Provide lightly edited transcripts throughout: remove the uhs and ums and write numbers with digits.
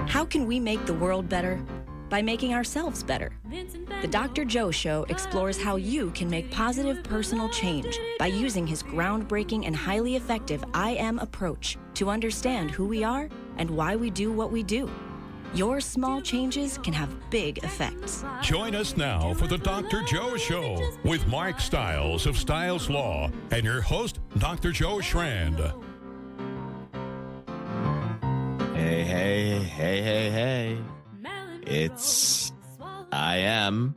How can we make the world better? By making ourselves better. The Dr. Joe Show explores how you can make positive personal change by using his groundbreaking and highly effective I Am approach to understand who we are and why we do what we do. Your small changes can have big effects. Join us now for the Dr. Joe Show with Mark Stiles of Stiles Law and your host, Dr. Joe Schrand. Hey. It's I Am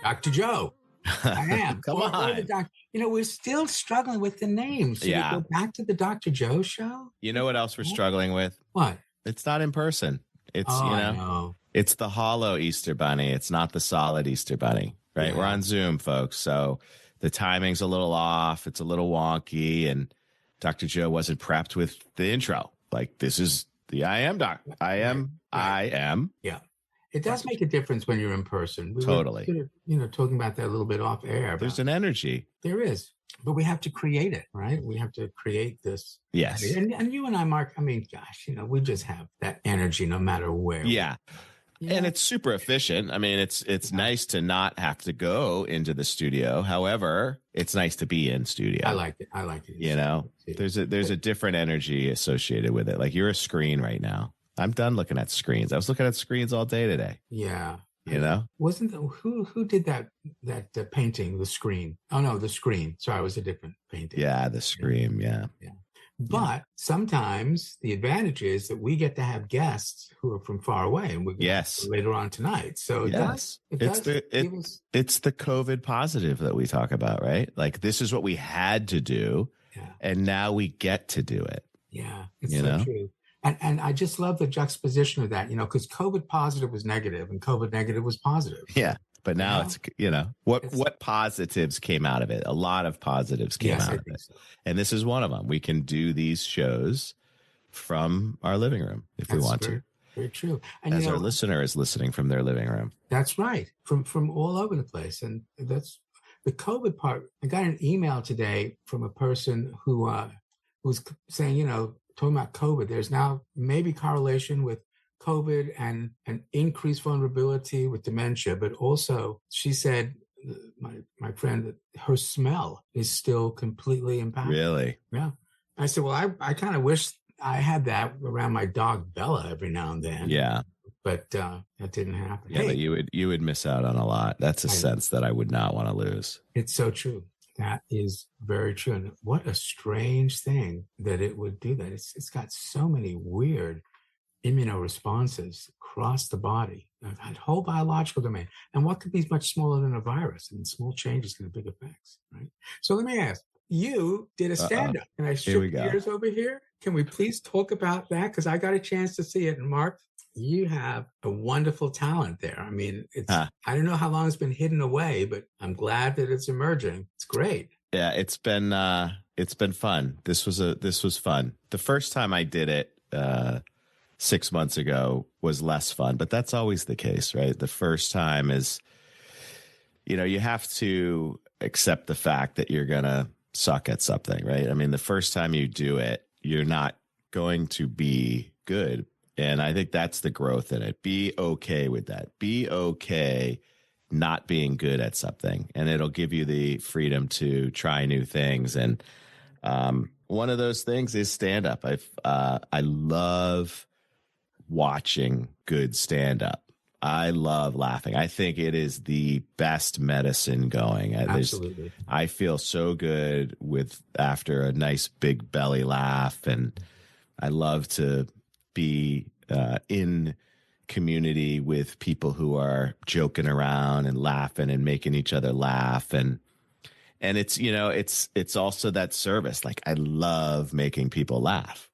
Dr. Joe. I am. Come on. We're still struggling with the names. Should we go back to the Dr. Joe Show? You know what else we're struggling with? What? It's not in person. It's, no. It's the hollow Easter Bunny. It's not the solid Easter Bunny, right? Yeah. We're on Zoom, folks. So the timing's a little off. It's a little wonky. And Dr. Joe wasn't prepped with the intro. Like, this is the I Am doc. I am. Yeah. It does make a difference when you're in person. We Totally. were, talking about that a little bit off air. There's an energy. There is. But we have to create it, right? We have to create this. Yes. And you and I, Mark, I mean, gosh, we just have that energy no matter where. Yeah. And it's super efficient. I mean, it's nice to not have to go into the studio. However, it's nice to be in studio. I like it. There's a different energy associated with it. Like, you're a screen right now. I'm done looking at screens. I was looking at screens all day today. Yeah. Wasn't who did that painting, the screen? Oh no, the screen. Sorry, it was a different painting. Yeah, the scream. Yeah. But sometimes the advantage is that we get to have guests who are from far away, and we're later on tonight. So it's the COVID positive that we talk about, right? Like, this is what we had to do, and now we get to do it. Yeah, it's so true. And I just love the juxtaposition of that, because COVID positive was negative and COVID negative was positive. Yeah. But now it's what positives came out of it? A lot of positives came out of it. So. And this is one of them. We can do these shows from our living room if we want to. Very true. And as our listener is listening from their living room. That's right. From all over the place. And that's the COVID part. I got an email today from a person who was saying, talking about COVID, there's now maybe correlation with COVID and an increased vulnerability with dementia, but also she said, my friend, that her smell is still completely impacted. Really? Yeah. I said, well, I kind of wish I had that around my dog Bella every now and then. Yeah. But that didn't happen. Yeah, but you would miss out on a lot. That's a sense that I would not want to lose. It's so true. That is very true. And what a strange thing that it would do that. It's got so many weird immunoresponses across the body, that whole biological domain. And what could be much smaller than a virus? And small changes can have big effects, right? So let me ask, you did a stand-up. Can I shift gears over here? Can we please talk about that? Because I got a chance to see it. And Mark, you have a wonderful talent there. I mean, I don't know how long it's been hidden away, but I'm glad that it's emerging. It's great. Yeah, it's been fun. This was fun. The first time I did it 6 months ago was less fun, but that's always the case, right? The first time is, you have to accept the fact that you're gonna suck at something, right? I mean, the first time you do it, you're not going to be good. And I think that's the growth in it. Be okay with that. Be okay not being good at something, and it'll give you the freedom to try new things. And one of those things is stand-up. I love watching good stand-up. I love laughing. I think it is the best medicine going. Absolutely. I feel so good after a nice big belly laugh, and I love to be in community with people who are joking around and laughing and making each other laugh. And it's, it's also that service. Like, I love making people laugh,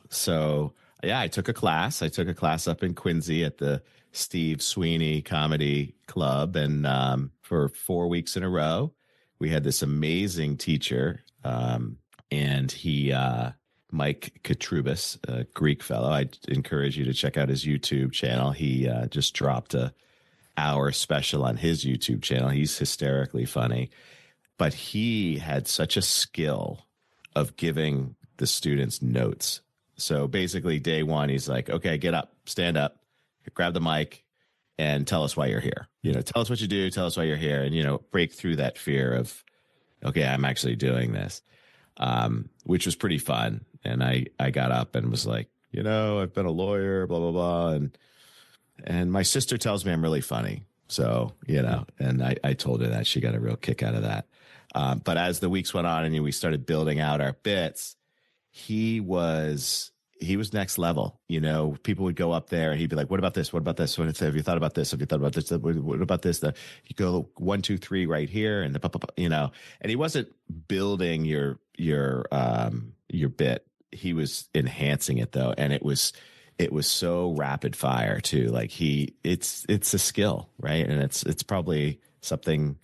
So yeah, I took a class up in Quincy at the Steve Sweeney Comedy Club. And for 4 weeks in a row, we had this amazing teacher. And he, Mike Katrubis, a Greek fellow. I encourage you to check out his YouTube channel. He just dropped a hour special on his YouTube channel. He's hysterically funny, but he had such a skill of giving the students notes So basically day one, he's like, okay, get up, stand up, grab the mic and tell us why you're here. Tell us what you do, tell us why you're here, and, break through that fear of, okay, I'm actually doing this, which was pretty fun. And I got up and was like, I've been a lawyer, blah, blah, blah. And my sister tells me I'm really funny. So, and I told her that. She got a real kick out of that. But as the weeks went on and we started building out our bits, he was next level. People would go up there and he'd be like, what about this? What about this? Have you thought about this? Have you thought about this? What about this? You go 1, 2, 3 right here. And and he wasn't building your bit. He was enhancing it though. And it was so rapid fire too. Like it's a skill, right? And it's probably something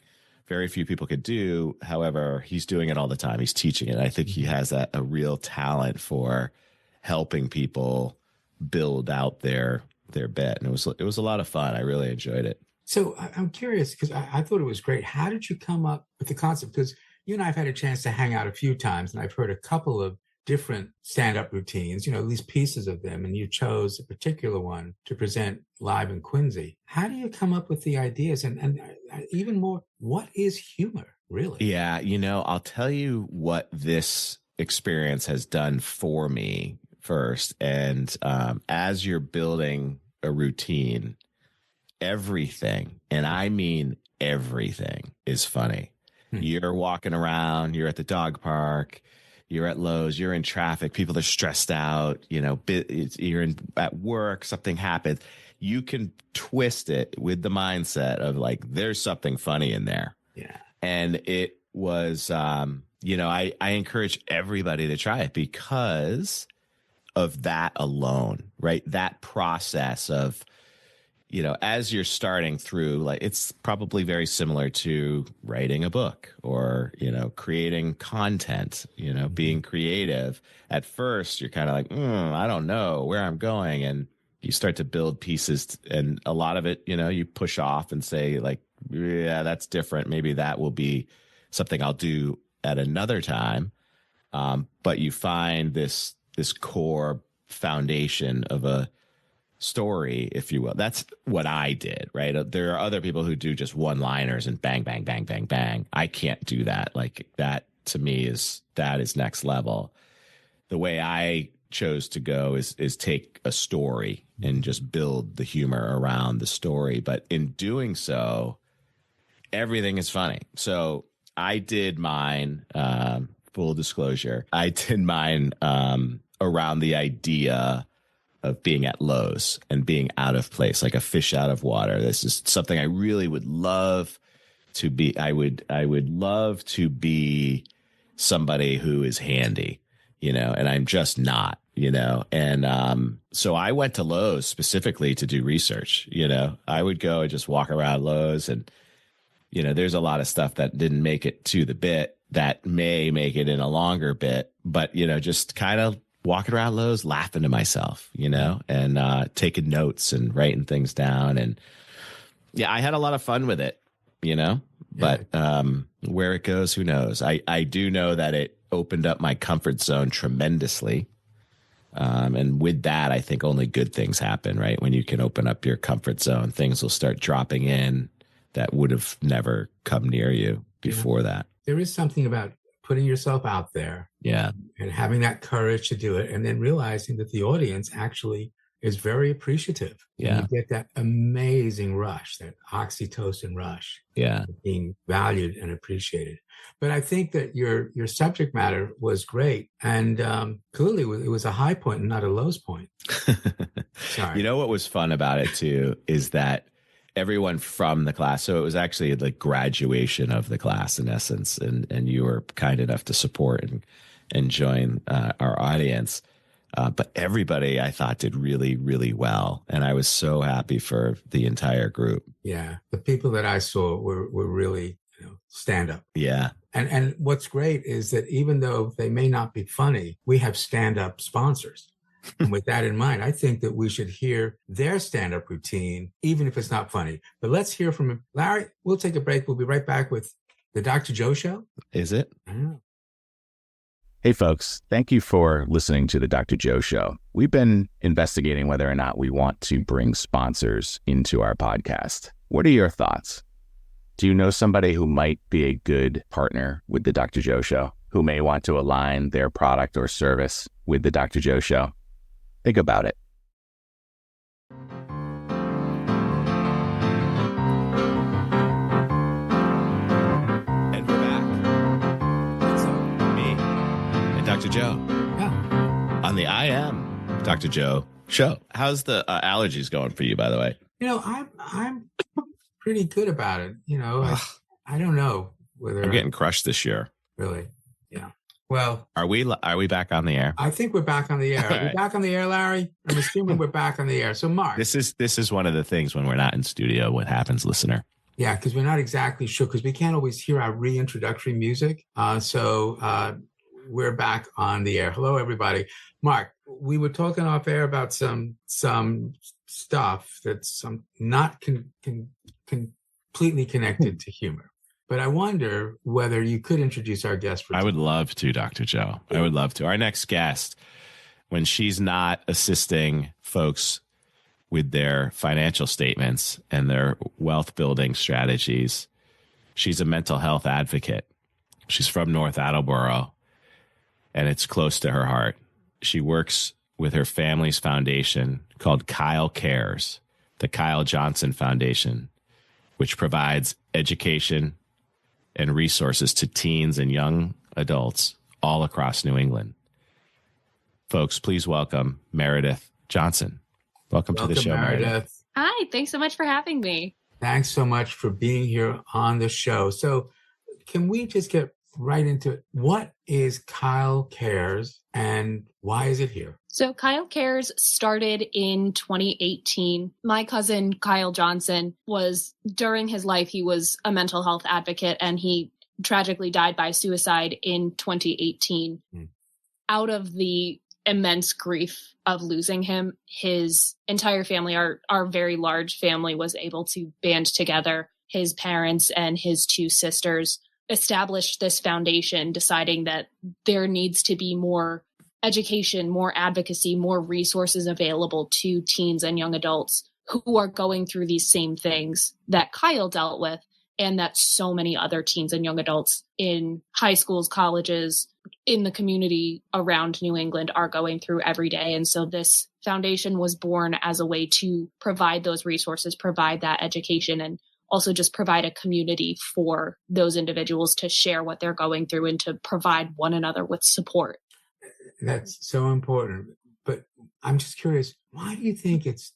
very few people could do. However, he's doing it all the time. He's teaching it. I think he has a real talent for helping people build out their bit. And it was a lot of fun. I really enjoyed it. So I'm curious because I thought it was great. How did you come up with the concept? Because you and I have had a chance to hang out a few times, and I've heard a couple of different stand-up routines, at least pieces of them, and you chose a particular one to present live in Quincy. How do you come up with the ideas? And even more, what is humor, really? Yeah, I'll tell you what this experience has done for me first. And as you're building a routine, everything, and I mean everything, is funny. You're walking around, you're at the dog park, you're at Lowe's, you're in traffic, people are stressed out, you're at work, something happens. You can twist it with the mindset of like, there's something funny in there. Yeah. And it was, I encourage everybody to try it because of that alone, right? That process of, as you're starting through, like, it's probably very similar to writing a book or, creating content, being creative. At first, you're kind of like, I don't know where I'm going. And you start to build pieces, and a lot of it, you push off and say like, yeah, that's different. Maybe that will be something I'll do at another time. But you find this core foundation of a story, if you will. That's what I did, right? There are other people who do just one-liners and bang, bang, bang, bang, bang. I can't do that. Like that to me is next level. The way I chose to go is take a story and just build the humor around the story. But in doing so, everything is funny. So I did mine, full disclosure, I did mine around the idea of being at Lowe's and being out of place, like a fish out of water. This is something I really would love to be. I would love to be somebody who is handy, and I'm just not, and so I went to Lowe's specifically to do research. I would go and just walk around Lowe's, and there's a lot of stuff that didn't make it to the bit that may make it in a longer bit, but just kind of walking around Lowe's, laughing to myself, and taking notes and writing things down. And yeah, I had a lot of fun with it, but where it goes, who knows? I do know that it opened up my comfort zone tremendously. And with that, I think only good things happen, right? When you can open up your comfort zone, things will start dropping in that would have never come near you before that. There is something about putting yourself out there, and having that courage to do it, and then realizing that the audience actually is very appreciative. Yeah, and you get that amazing rush, that oxytocin rush. Yeah, being valued and appreciated. But I think that your subject matter was great, and clearly it was a high point and not a low's point. Sorry. What was fun about it too is that everyone from the class, so it was actually the graduation of the class in essence, and you were kind enough to support and join our audience. But everybody, I thought, did really, really well. And I was so happy for the entire group. Yeah. The people that I saw were really, stand up. Yeah. And what's great is that even though they may not be funny, we have stand up sponsors. And with that in mind, I think that we should hear their stand-up routine, even if it's not funny. But let's hear from him. Larry, we'll take a break. We'll be right back with the Dr. Joe Show. Is it? I don't know. Hey folks, thank you for listening to the Dr. Joe Show. We've been investigating whether or not we want to bring sponsors into our podcast. What are your thoughts? Do you know somebody who might be a good partner with the Dr. Joe Show, who may want to align their product or service with the Dr. Joe Show? Think about it. And we're back. So, me and Dr. Joe. Yeah. On the I Am Dr. Joe Show. How's the allergies going for you, by the way? I'm pretty good about it. I don't know whether I'm getting crushed this year. really. Yeah. Well, Are we back on the air? I think we're back on the air. Are we Right. back on the air, Larry? I'm assuming we're back on the air. So, Mark. This is one of the things when we're not in studio. What happens, listener? Yeah, because we're not exactly sure, because we can't always hear our reintroductory music. So we're back on the air. Hello, everybody. Mark, we were talking off air about some stuff that's not completely connected to humor. But I wonder whether you could introduce our guest. I would love to, Dr. Joe. I would love to. Our next guest, when she's not assisting folks with their financial statements and their wealth building strategies, she's a mental health advocate. She's from North Attleboro, and it's close to her heart. She works with her family's foundation called KyleCares, the Kyle Johnson Foundation, which provides education and resources to teens and young adults all across New England. Folks, please welcome Meredith Johnson. Welcome to the show, Meredith. Hi, thanks so much for having me. Thanks so much for being here on the show. So can we just get right into it? What is KyleCares and why is it here? So KyleCares started in 2018. My cousin, Kyle Johnson, during his life, he was a mental health advocate, and he tragically died by suicide in 2018. Out of the immense grief of losing him, his entire family, our very large family, was able to band together. His parents and his two sisters established this foundation, deciding that there needs to be more education, more advocacy, more resources available to teens and young adults who are going through these same things that Kyle dealt with, and that so many other teens and young adults in high schools, colleges, in the community around New England are going through every day. And so this foundation was born as a way to provide those resources, provide that education, and also just provide a community for those individuals to share what they're going through and to provide one another with support. That's so important. But I'm just curious, why do you think it's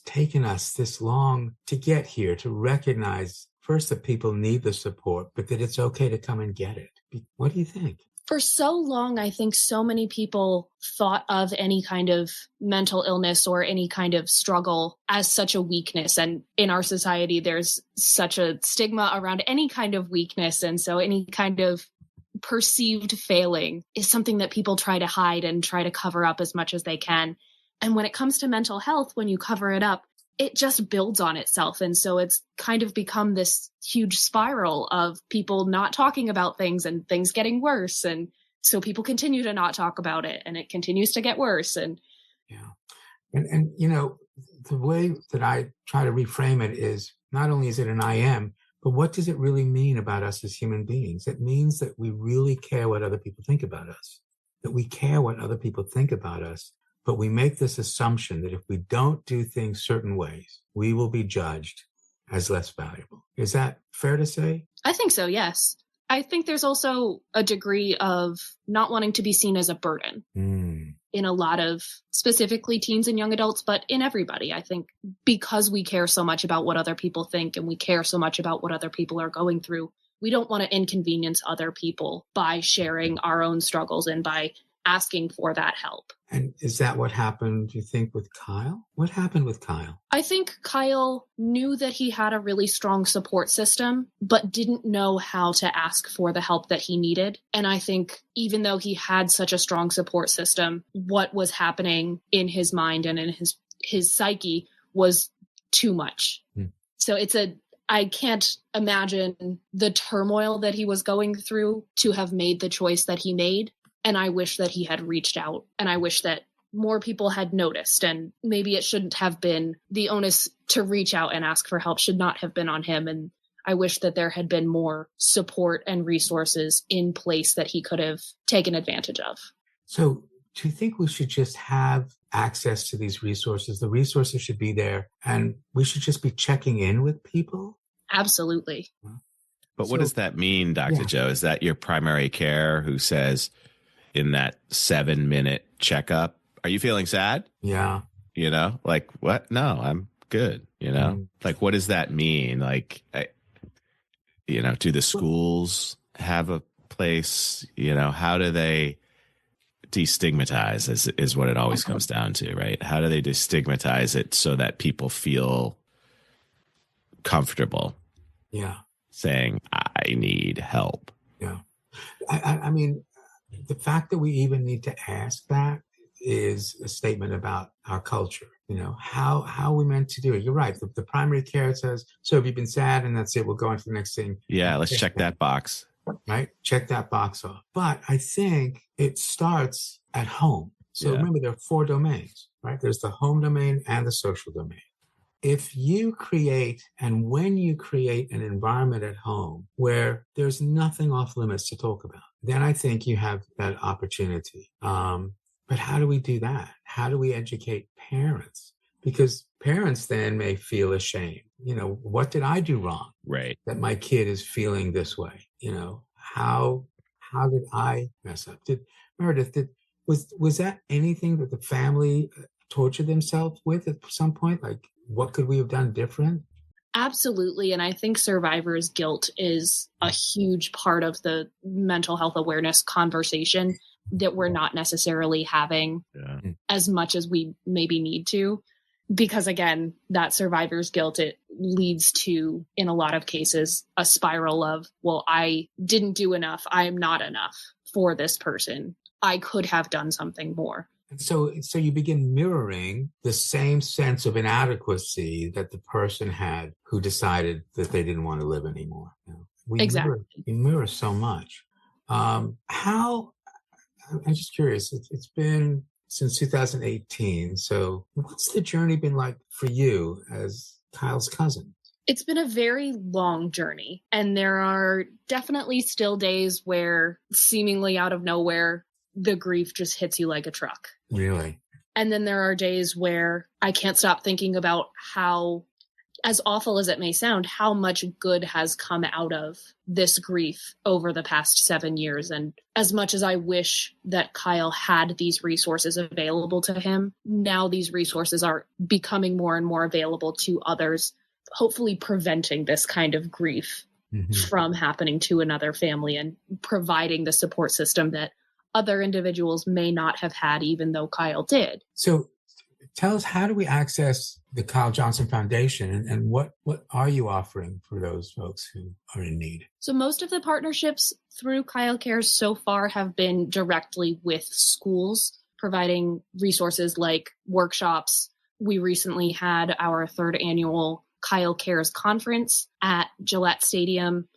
taken us this long to get here, to recognize first that people need the support, but that it's okay to come and get it? What do you think? For so long, I think so many people thought of any kind of mental illness or any kind of struggle as such a weakness. And in our society, there's such a stigma around any kind of weakness. And so any kind of perceived failing is something that people try to hide and try to cover up as much as they can. And when it comes to mental health, when you cover it up, it just builds on itself. And so it's kind of become this huge spiral of people not talking about things and things getting worse. And so people continue to not talk about it, and it continues to get worse. And yeah. And the way that I try to reframe it is, not only is it an I am, but what does it really mean about us as human beings? It means that we really care what other people think about us, that we care what other people think about us, but we make this assumption that if we don't do things certain ways, we will be judged as less valuable. Is that fair to say? I think so, yes. I think there's also a degree of not wanting to be seen as a burden in a lot of specifically teens and young adults, but in everybody. I think because we care so much about what other people think and we care so much about what other people are going through, we don't want to inconvenience other people by sharing our own struggles and by asking for that help. And is that what happened, do you think, with Kyle? What happened with Kyle? I think Kyle knew that he had a really strong support system, but didn't know how to ask for the help that he needed. And I think even though he had such a strong support system, what was happening in his mind and in his psyche was too much. So I can't imagine the turmoil that he was going through to have made the choice that he made. And I wish that he had reached out, and I wish that more people had noticed, and maybe it shouldn't have been the onus to reach out and ask for help should not have been on him. And I wish that there had been more support and resources in place that he could have taken advantage of. So do you think we should just have access to these resources? The resources should be there, and we should just be checking in with people? Absolutely. But what does that mean, Dr. Joe? Is that your primary care who says in that 7-minute checkup, are you feeling sad? Yeah. You know, like what? No, I'm good. You know, like, what does that mean? Like, do the schools have a place? You know, how do they destigmatize is what it always comes down to, right? How do they destigmatize it so that people feel comfortable? Yeah. Saying, I need help. Yeah. I mean, the fact that we even need to ask that is a statement about our culture. You know, how are we meant to do it? You're right. The primary care says, so have you been sad? And that's it. We'll go on to the next thing. Yeah, let's check that box. Right? Check that box off. But I think it starts at home. So remember, there are 4 domains, right? There's the home domain and the social domain. If you create, and when you create an environment at home where there's nothing off limits to talk about, then I think you have that opportunity. But how do we do that? How do we educate parents? Because parents then may feel ashamed. You know, what did I do wrong? Right. That my kid is feeling this way. You know, how did I mess up? Meredith, was that anything that the family tortured themselves with at some point? Like, what could we have done different? Absolutely. And I think survivor's guilt is a huge part of the mental health awareness conversation that we're not necessarily having as much as we maybe need to. Because again, that survivor's guilt, it leads to, in a lot of cases, a spiral of, well, I didn't do enough. I am not enough for this person. I could have done something more. So you begin mirroring the same sense of inadequacy that the person had who decided that they didn't want to live anymore. You know, Exactly. We mirror so much. I'm just curious. It's been since 2018. So what's the journey been like for you as Kyle's cousin? It's been a very long journey, and there are definitely still days where seemingly out of nowhere, the grief just hits you like a truck. Really? And then there are days where I can't stop thinking about how, as awful as it may sound, how much good has come out of this grief over the past 7 years. And as much as I wish that Kyle had these resources available to him, now these resources are becoming more and more available to others, hopefully preventing this kind of grief from happening to another family and providing the support system that other individuals may not have had, even though Kyle did. So tell us, how do we access the Kyle Johnson Foundation, and what are you offering for those folks who are in need? So most of the partnerships through KyleCares so far have been directly with schools, providing resources like workshops. We recently had our 3rd annual KyleCares conference at Gillette Stadium.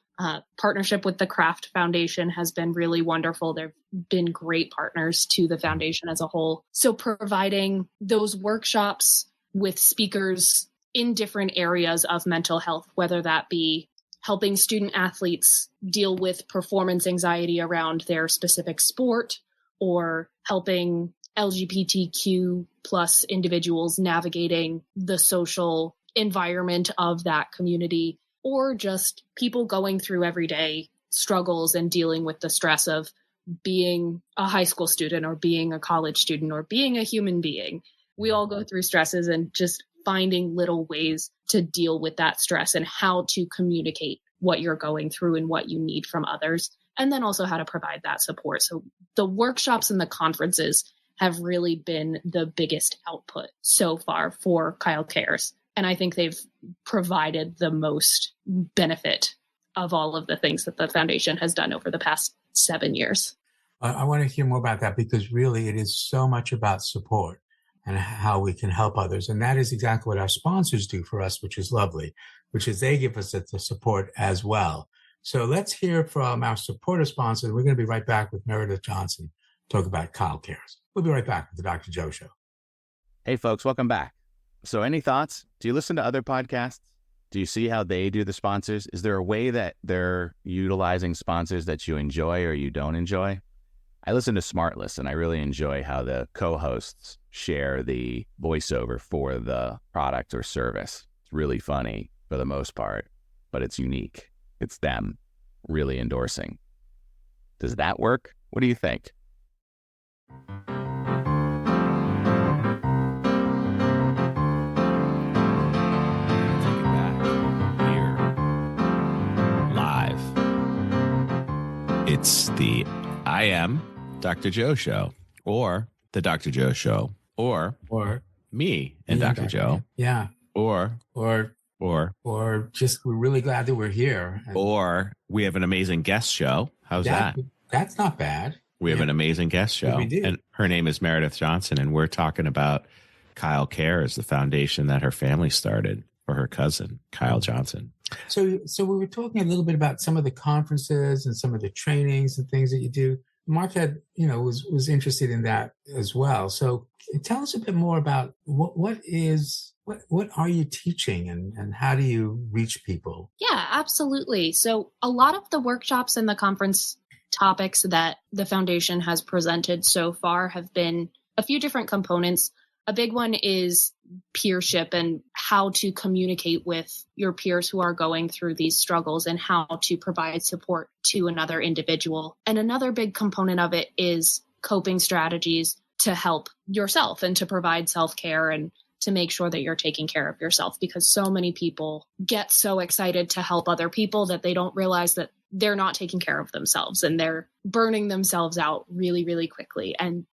Partnership with the Kraft Foundation has been really wonderful. They've been great partners to the foundation as a whole. So providing those workshops with speakers in different areas of mental health, whether that be helping student athletes deal with performance anxiety around their specific sport, or helping LGBTQ plus individuals navigating the social environment of that community, or just people going through everyday struggles and dealing with the stress of being a high school student or being a college student or being a human being. We all go through stresses, and just finding little ways to deal with that stress and how to communicate what you're going through and what you need from others, and then also how to provide that support. So the workshops and the conferences have really been the biggest output so far for KyleCares. And I think they've provided the most benefit of all of the things that the foundation has done over the past 7 years. I want to hear more about that, because really it is so much about support and how we can help others. And that is exactly what our sponsors do for us, which is lovely, which is they give us the support as well. So let's hear from our supporter sponsor. We're going to be right back with Meredith Johnson talk about KyleCares. We'll be right back with the Dr. Joe Show. Hey, folks, welcome back. So any thoughts? Do you listen to other podcasts? Do you see how they do the sponsors? Is there a way that they're utilizing sponsors that you enjoy or you don't enjoy? I listen to SmartList, and I really enjoy how the co-hosts share the voiceover for the product or service. It's really funny for the most part, but it's unique. It's them really endorsing. Does that work? What do you think? It's the I Am Dr. Joe Show, or the Dr. Joe Show, or me and Dr. Joe. Yeah. Or just we're really glad that we're here. Or we have an amazing guest show. How's that? That's not bad. We have an amazing guest show. We do. And her name is Meredith Johnson, and we're talking about KyleCares, the foundation that her family started for her cousin, Kyle Johnson. So we were talking a little bit about some of the conferences and some of the trainings and things that you do. Mark had, was interested in that as well. So tell us a bit more about what are you teaching and how do you reach people? Yeah, absolutely. So a lot of the workshops and the conference topics that the foundation has presented so far have been a few different components. A big one is peership and how to communicate with your peers who are going through these struggles and how to provide support to another individual. And another big component of it is coping strategies to help yourself and to provide self-care and to make sure that you're taking care of yourself, because so many people get so excited to help other people that they don't realize that they're not taking care of themselves and they're burning themselves out really, really quickly. And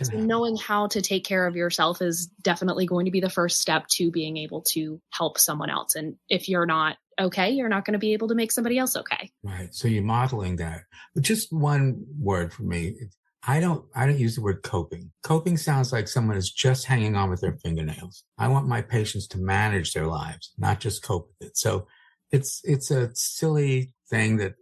so knowing how to take care of yourself is definitely going to be the first step to being able to help someone else. And if you're not okay, you're not going to be able to make somebody else okay. Right. So you're modeling that. But just one word for me. I don't use the word coping. Coping sounds like someone is just hanging on with their fingernails. I want my patients to manage their lives, not just cope with it. So it's a silly thing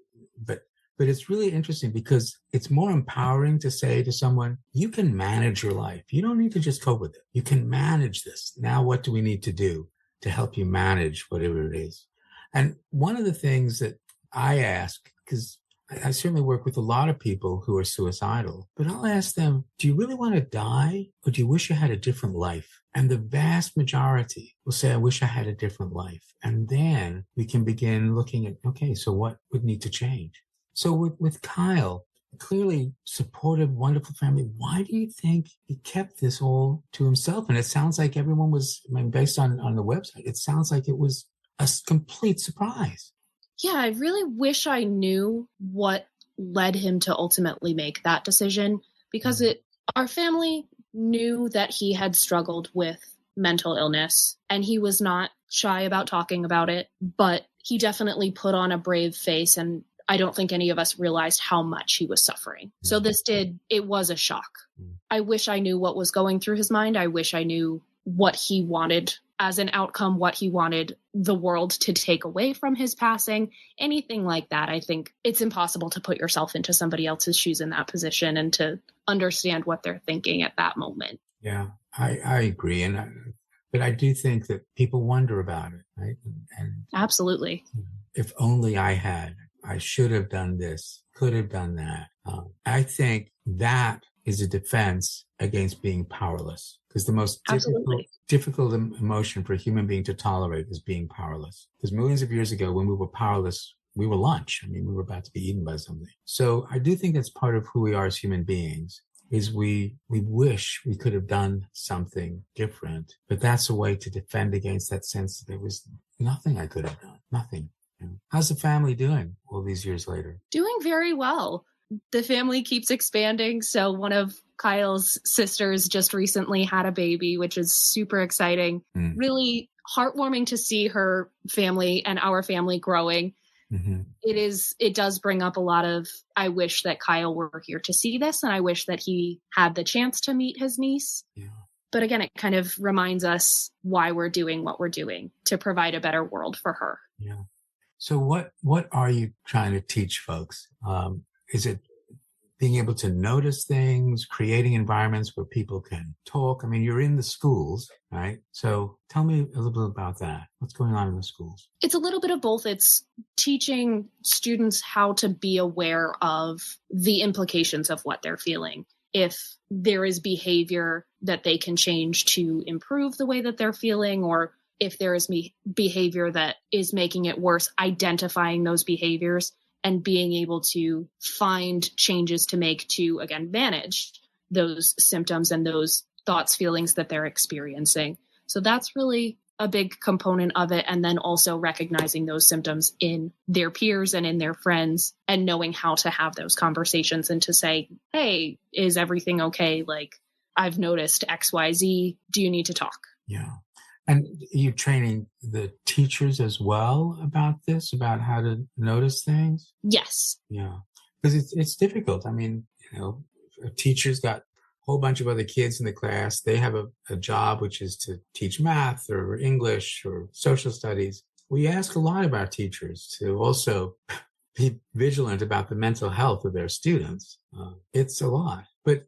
but it's really interesting because it's more empowering to say to someone, you can manage your life. You don't need to just cope with it. You can manage this. Now, what do we need to do to help you manage whatever it is? And one of the things that I ask, because I certainly work with a lot of people who are suicidal, but I'll ask them, do you really want to die or do you wish you had a different life? And the vast majority will say, I wish I had a different life. And then we can begin looking at, okay, so what would need to change? So with Kyle, clearly supportive, wonderful family, why do you think he kept this all to himself? And it sounds like everyone was, based on the website, it sounds like it was a complete surprise. Yeah, I really wish I knew what led him to ultimately make that decision, because our family knew that he had struggled with mental illness and he was not shy about talking about it, but he definitely put on a brave face, and I don't think any of us realized how much he was suffering. So it was a shock. I wish I knew what was going through his mind. I wish I knew what he wanted as an outcome, what he wanted the world to take away from his passing, anything like that. I think it's impossible to put yourself into somebody else's shoes in that position and to understand what they're thinking at that moment. Yeah, I agree. But I do think that people wonder about it, right? And absolutely. If only I should have done this, could have done that. I think that is a defense against being powerless, because the most difficult emotion for a human being to tolerate is being powerless. Because millions of years ago, when we were powerless, we were lunch. We were about to be eaten by something. So I do think that's part of who we are as human beings, is we wish we could have done something different. But that's a way to defend against that sense that there was nothing I could have done, nothing. How's the family doing all these years later? Doing very well. The family keeps expanding. So one of Kyle's sisters just recently had a baby, which is super exciting. Really heartwarming to see her family and our family growing. Mm-hmm. It does bring up a lot of, I wish that Kyle were here to see this, and I wish that he had the chance to meet his niece. Yeah. But again, it kind of reminds us why we're doing what we're doing, to provide a better world for her. Yeah. So what are you trying to teach folks? Is it being able to notice things, creating environments where people can talk. I mean, you're in the schools, right? So tell me a little bit about that. What's going on in the schools? It's a little bit of both. It's teaching students how to be aware of the implications of what they're feeling. If there is behavior that they can change to improve the way that they're feeling, or if there is behavior that is making it worse, identifying those behaviors and being able to find changes to make to, again, manage those symptoms and those thoughts, feelings that they're experiencing. So that's really a big component of it. And then also recognizing those symptoms in their peers and in their friends, and knowing how to have those conversations and to say, hey, is everything okay? Like, I've noticed XYZ. Do you need to talk? Yeah. And you're training the teachers as well about this, about how to notice things? Yes. Yeah. Because it's difficult. I mean, a teacher's got a whole bunch of other kids in the class. They have a job, which is to teach math or English or social studies. We ask a lot of our teachers to also be vigilant about the mental health of their students. It's a lot. But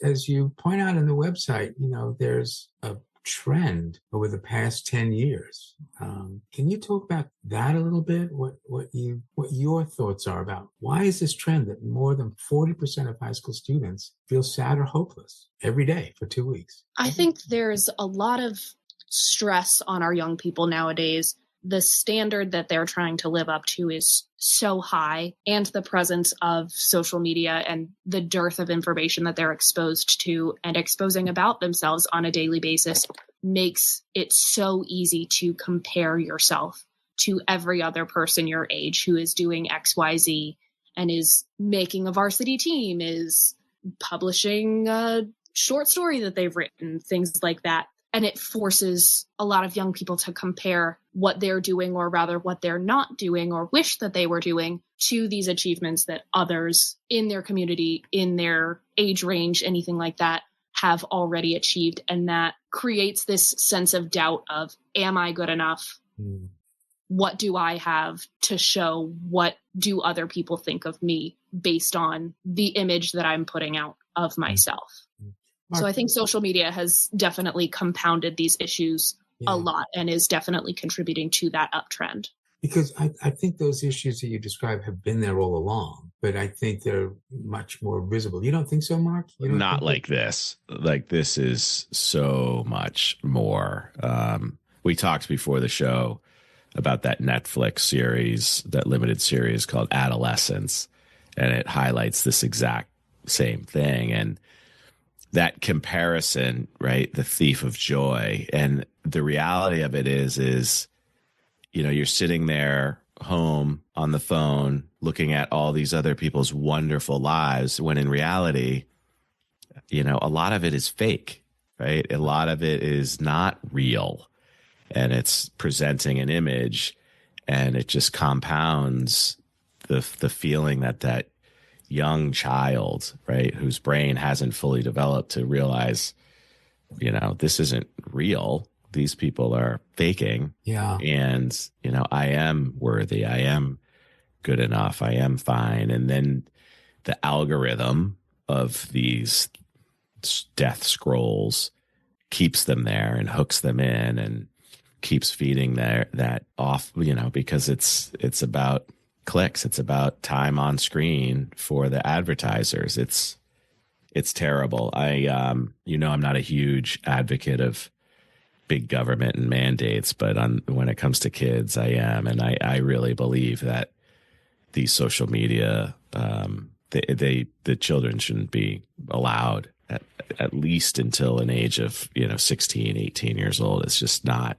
as you point out in the website, there's a trend over the past 10 years. Can you talk about that a little bit? What your thoughts are about why is this trend that more than 40% of high school students feel sad or hopeless every day for 2 weeks? I think there's a lot of stress on our young people nowadays. The standard that they're trying to live up to is so high, and the presence of social media and the dearth of information that they're exposed to and exposing about themselves on a daily basis makes it so easy to compare yourself to every other person your age who is doing XYZ and is making a varsity team, is publishing a short story that they've written, things like that. And it forces a lot of young people to compare what they're doing, or rather what they're not doing or wish that they were doing, to these achievements that others in their community, in their age range, anything like that, have already achieved. And that creates this sense of doubt of, am I good enough? What do I have to show? What do other people think of me based on the image that I'm putting out of myself? So I think social media has definitely compounded these issues a lot and is definitely contributing to that uptrend. Because I think those issues that you describe have been there all along, but I think they're much more visible. You don't think so, Mark? Not like this. Like, this is so much more. We talked before the show about that Netflix series, that limited series called Adolescence, and it highlights this exact same thing. And that comparison, right? The thief of joy. And the reality of it is, you're sitting there home on the phone looking at all these other people's wonderful lives, when in reality, a lot of it is fake, right? A lot of it is not real, and it's presenting an image, and it just compounds the feeling that young child, right, whose brain hasn't fully developed to realize, this isn't real. These people are faking. Yeah. And, I am worthy. I am good enough. I am fine. And then the algorithm of these death scrolls keeps them there and hooks them in and keeps feeding that off, because it's about clicks. It's about time on screen for the advertisers. It's terrible. I'm not a huge advocate of big government and mandates, but when it comes to kids, I am. And I really believe that these social media, the children shouldn't be allowed at least until an age of, 16, 18 years old. It's just not.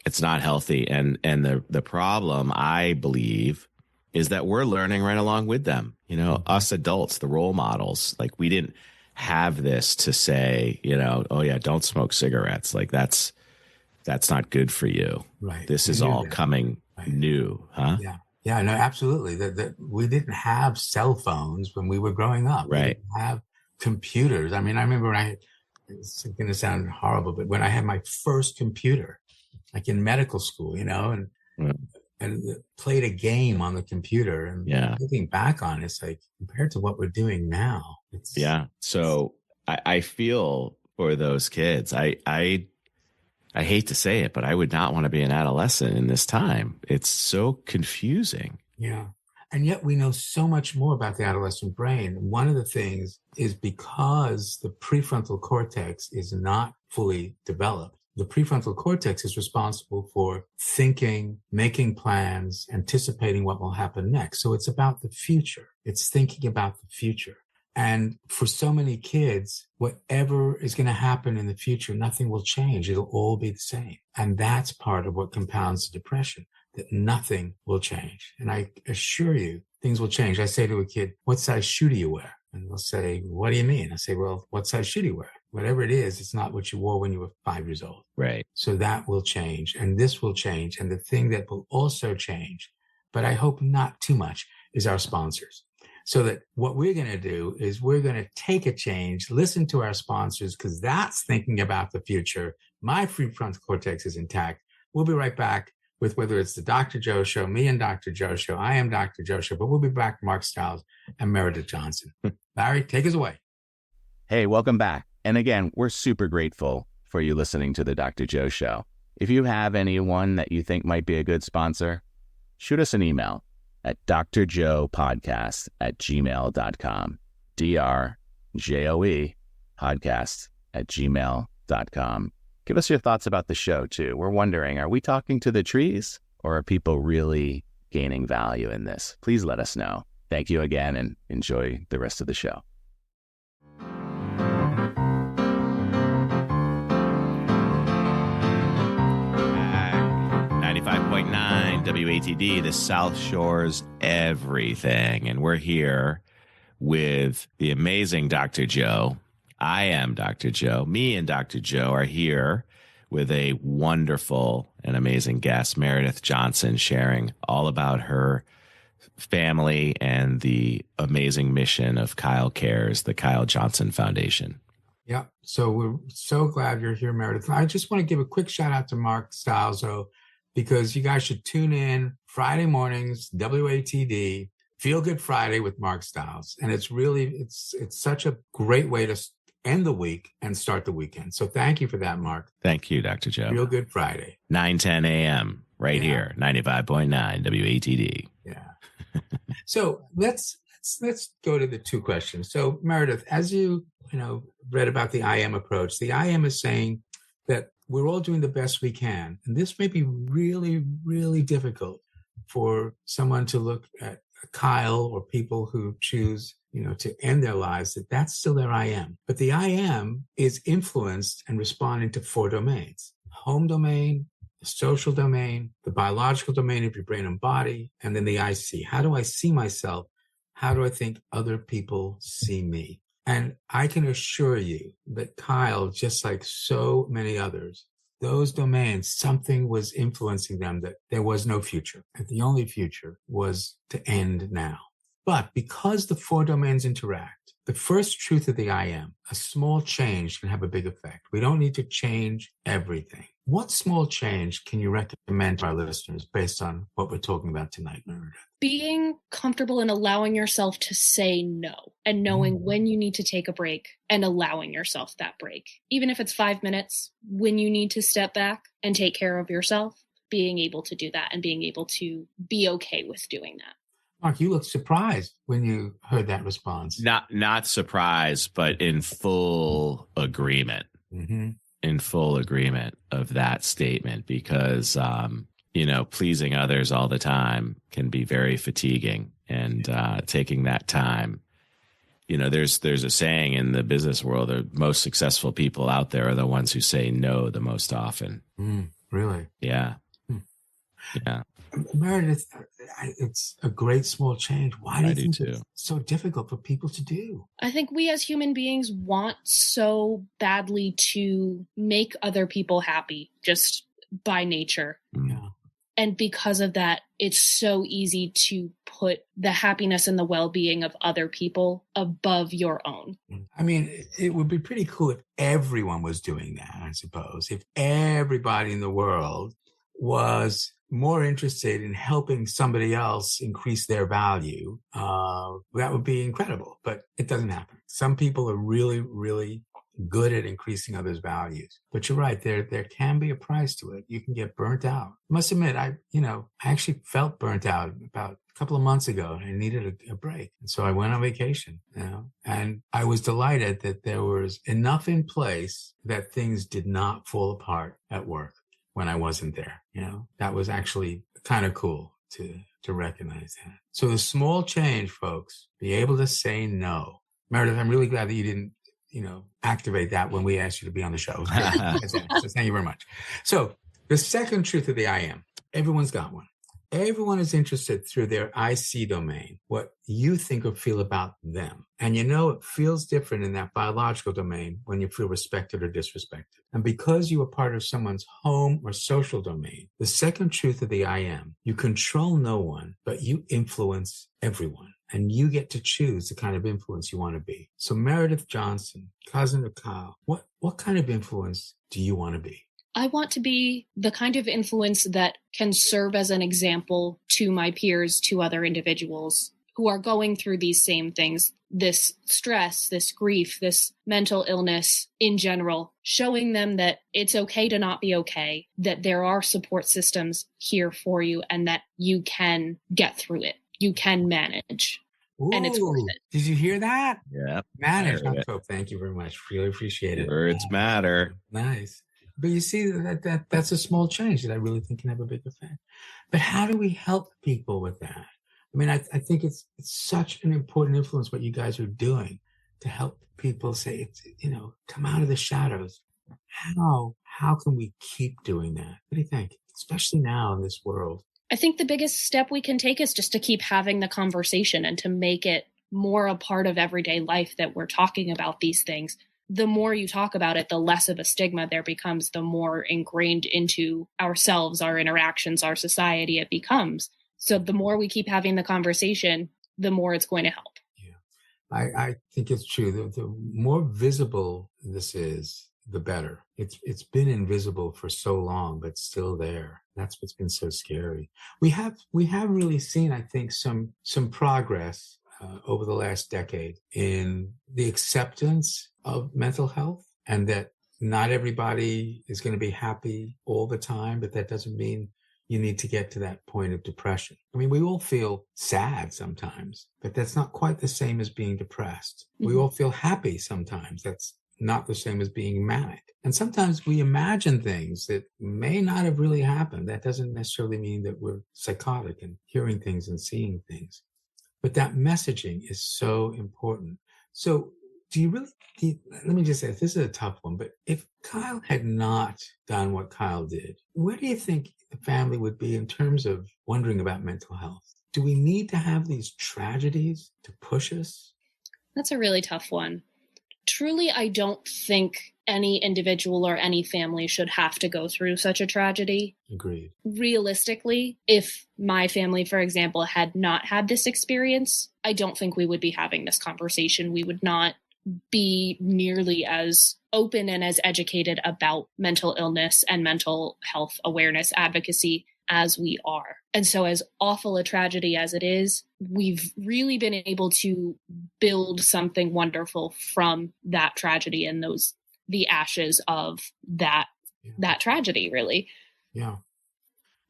It's not healthy. And the problem, I believe, is that we're learning right along with them. Us adults, the role models, like, we didn't have this to say, oh yeah, don't smoke cigarettes. Like, that's not good for you. Right. This is all coming new, huh? Yeah. Yeah, no, absolutely. That we didn't have cell phones when we were growing up. Right. We didn't have computers. I mean, I remember it's going to sound horrible, but when I had my first computer, like in medical school, and and played a game on the computer. And looking back on it, it's like, compared to what we're doing now, it's So I feel for those kids. I hate to say it, but I would not want to be an adolescent in this time. It's so confusing. Yeah. And yet we know so much more about the adolescent brain. One of the things is because the prefrontal cortex is not fully developed. The prefrontal cortex is responsible for thinking, making plans, anticipating what will happen next. So it's about the future. It's thinking about the future. And for so many kids, whatever is going to happen in the future, nothing will change. It'll all be the same. And that's part of what compounds the depression, that nothing will change. And I assure you, things will change. I say to a kid, what size shoe do you wear? And they'll say, what do you mean? I say, well, what size shoe do you wear? Whatever it is, it's not what you wore when you were 5 years old. Right. So that will change. And this will change. And the thing that will also change, but I hope not too much, is our sponsors. So that what we're going to do is we're going to take a change, listen to our sponsors, because that's thinking about the future. My prefrontal cortex is intact. We'll be right back with whether it's the Dr. Joe Show, me and Dr. Joe Show. I am Dr. Joe Show, but we'll be back, Mark Stiles and Meredith Johnson. Larry, take us away. Hey, welcome back. And again, we're super grateful for you listening to the Dr. Joe Show. If you have anyone that you think might be a good sponsor, shoot us an email at drjoepodcast@gmail.com. DRJOE podcast@gmail.com. Give us your thoughts about the show, too. We're wondering, are we talking to the trees, or are people really gaining value in this? Please let us know. Thank you again, and enjoy the rest of the show. 95.9 WATD, the South Shore's everything. And we're here with the amazing Dr. Joe. I am Dr. Joe. Me and Dr. Joe are here with a wonderful and amazing guest, Meredith Johnson, sharing all about her family and the amazing mission of KyleCares, the Kyle Johnson Foundation. Yeah. So we're so glad you're here, Meredith. I just want to give a quick shout out to Mark Stiles, because you guys should tune in Friday mornings, WATD, Feel Good Friday with Mark Stiles. And it's really, it's such a great way to end the week and start the weekend. So thank you for that, Mark. Thank you, Dr. Joe. Feel Good Friday. 9:10 a.m. right here, 95.9 WATD. Yeah. So let's go to the two questions. So Meredith, as you read about the I am approach, the I am is saying that we're all doing the best we can. And this may be really, really difficult for someone to look at Kyle or people who choose, to end their lives, that's still their I am. But the I am is influenced and responding to 4 domains: home domain, the social domain, the biological domain of your brain and body, and then the I see. How do I see myself? How do I think other people see me? And I can assure you that Kyle, just like so many others, those domains, something was influencing them, that there was no future. And the only future was to end now. But because the 4 domains interact, the first truth of the I am, a small change can have a big effect. We don't need to change everything. What small change can you recommend to our listeners based on what we're talking about tonight, Meredith? Being comfortable in allowing yourself to say no, and knowing when you need to take a break and allowing yourself that break. Even if it's 5 minutes, when you need to step back and take care of yourself, being able to do that and being able to be okay with doing that. Mark, you look surprised when you heard that response. Not surprised, but in full agreement. Mm-hmm. In full agreement of that statement, because pleasing others all the time can be very fatiguing, and taking that time. There's a saying in the business world: the most successful people out there are the ones who say no the most often. Really? Yeah. Yeah. Meredith, it's a great small change. Why do you think too. It's so difficult for people to do? I think we as human beings want so badly to make other people happy, just by nature. Yeah. And because of that, it's so easy to put the happiness and the well-being of other people above your own. I mean, it would be pretty cool if everyone was doing that, I suppose. If everybody in the world was more interested in helping somebody else increase their value, that would be incredible. But it doesn't happen. Some people are really, really good at increasing others' values. But you're right, there can be a price to it. You can get burnt out. I must admit, I actually felt burnt out about a couple of months ago, and I needed a break. And so I went on vacation, and I was delighted that there was enough in place that things did not fall apart at work when I wasn't there. That was actually kind of cool to recognize that. So the small change, folks, be able to say no. Meredith, I'm really glad that you didn't activate that when we asked you to be on the show. So thank you very much. So the second truth of the I am, everyone's got one. Everyone is interested through their IC domain, what you think or feel about them. And it feels different in that biological domain when you feel respected or disrespected. And because you are part of someone's home or social domain, the second truth of the I am, you control no one, but you influence everyone. And you get to choose the kind of influence you want to be. So Meredith Johnson, cousin of Kyle, what kind of influence do you want to be? I want to be the kind of influence that can serve as an example to my peers, to other individuals who are going through these same things, this stress, this grief, this mental illness in general, showing them that it's okay to not be okay, that there are support systems here for you, and that you can get through it. You can manage. Ooh, and it's worth it. Did you hear that? Yeah. Manage. Thank you very much. Really appreciate it. Words matter. Nice. But you see, that's a small change that I really think can have a big effect. But how do we help people with that? I mean, I think it's such an important influence what you guys are doing to help people say, come out of the shadows. How can we keep doing that? What do you think? Especially now in this world. I think the biggest step we can take is just to keep having the conversation and to make it more a part of everyday life that we're talking about these things. The more you talk about it, the less of a stigma there becomes, the more ingrained into ourselves, our interactions, our society it becomes. So the more we keep having the conversation, the more it's going to help. Yeah, I think it's true. The more visible this is, the better. It's been invisible for so long, but still there. That's what's been so scary. We have really seen, I think, some progress over the last decade in the acceptance of mental health, and that not everybody is going to be happy all the time, but that doesn't mean you need to get to that point of depression. I mean, we all feel sad sometimes, but that's not quite the same as being depressed. Mm-hmm. We all feel happy sometimes. That's not the same as being manic. And sometimes we imagine things that may not have really happened. That doesn't necessarily mean that we're psychotic and hearing things and seeing things. But that messaging is so important. So let me just say, this is a tough one, but if Kyle had not done what Kyle did, where do you think the family would be in terms of wondering about mental health? Do we need to have these tragedies to push us? That's a really tough one. Truly, I don't think any individual or any family should have to go through such a tragedy. Agreed. Realistically, if my family, for example, had not had this experience, I don't think we would be having this conversation. We would not be nearly as open and as educated about mental illness and mental health awareness advocacy as we are. And so as awful a tragedy as it is, we've really been able to build something wonderful from that tragedy and the ashes of that tragedy, really. Yeah.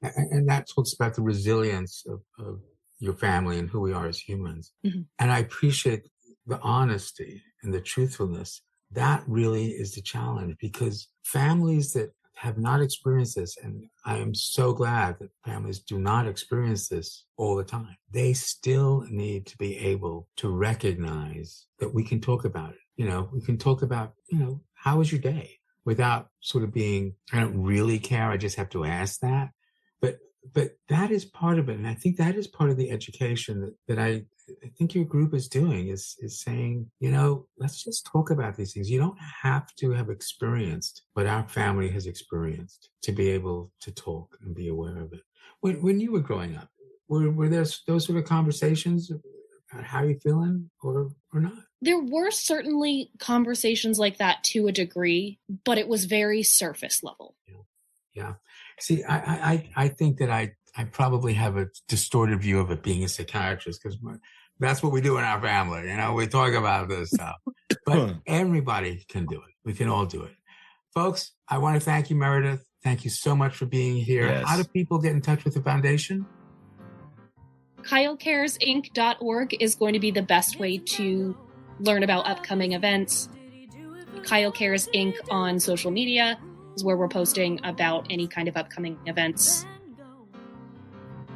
And that talks about the resilience of your family and who we are as humans. Mm-hmm. And I appreciate the honesty and the truthfulness. That really is the challenge, because families that have not experienced this, and I am so glad that families do not experience this all the time, they still need to be able to recognize that we can talk about it. We can talk about, how was your day, without sort of being, I don't really care, I just have to ask that. But that is part of it. And I think that is part of the education that I think your group is doing, is saying, let's just talk about these things. You don't have to have experienced what our family has experienced to be able to talk and be aware of it. When you were growing up, were there those sort of conversations about how you're feeling or not? There were certainly conversations like that to a degree, but it was very surface level. Yeah. See, I think that I probably have a distorted view of it being a psychiatrist, because that's what we do in our family. You know, we talk about this stuff, but everybody can do it. We can all do it. Folks, I want to thank you, Meredith. Thank you so much for being here. Yes. How do people get in touch with the foundation? KyleCaresInc.org is going to be the best way to learn about upcoming events. KyleCares Inc. on social media is where we're posting about any kind of upcoming events.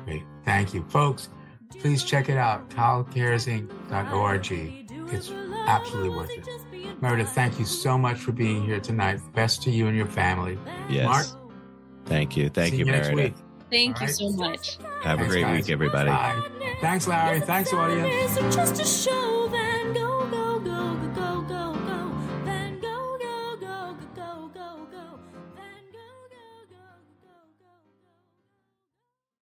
Great. Thank you. Folks, please check it out, KyleCaresInc.org. It's absolutely worth it. Meredith, thank you so much for being here tonight. Best to you and your family. Yes. Mark? Thank you. Thank you, next Meredith. week. Thank you so much. Have a great guys. week, everybody. Bye. Thanks, Larry. Thanks, audience. Just to show that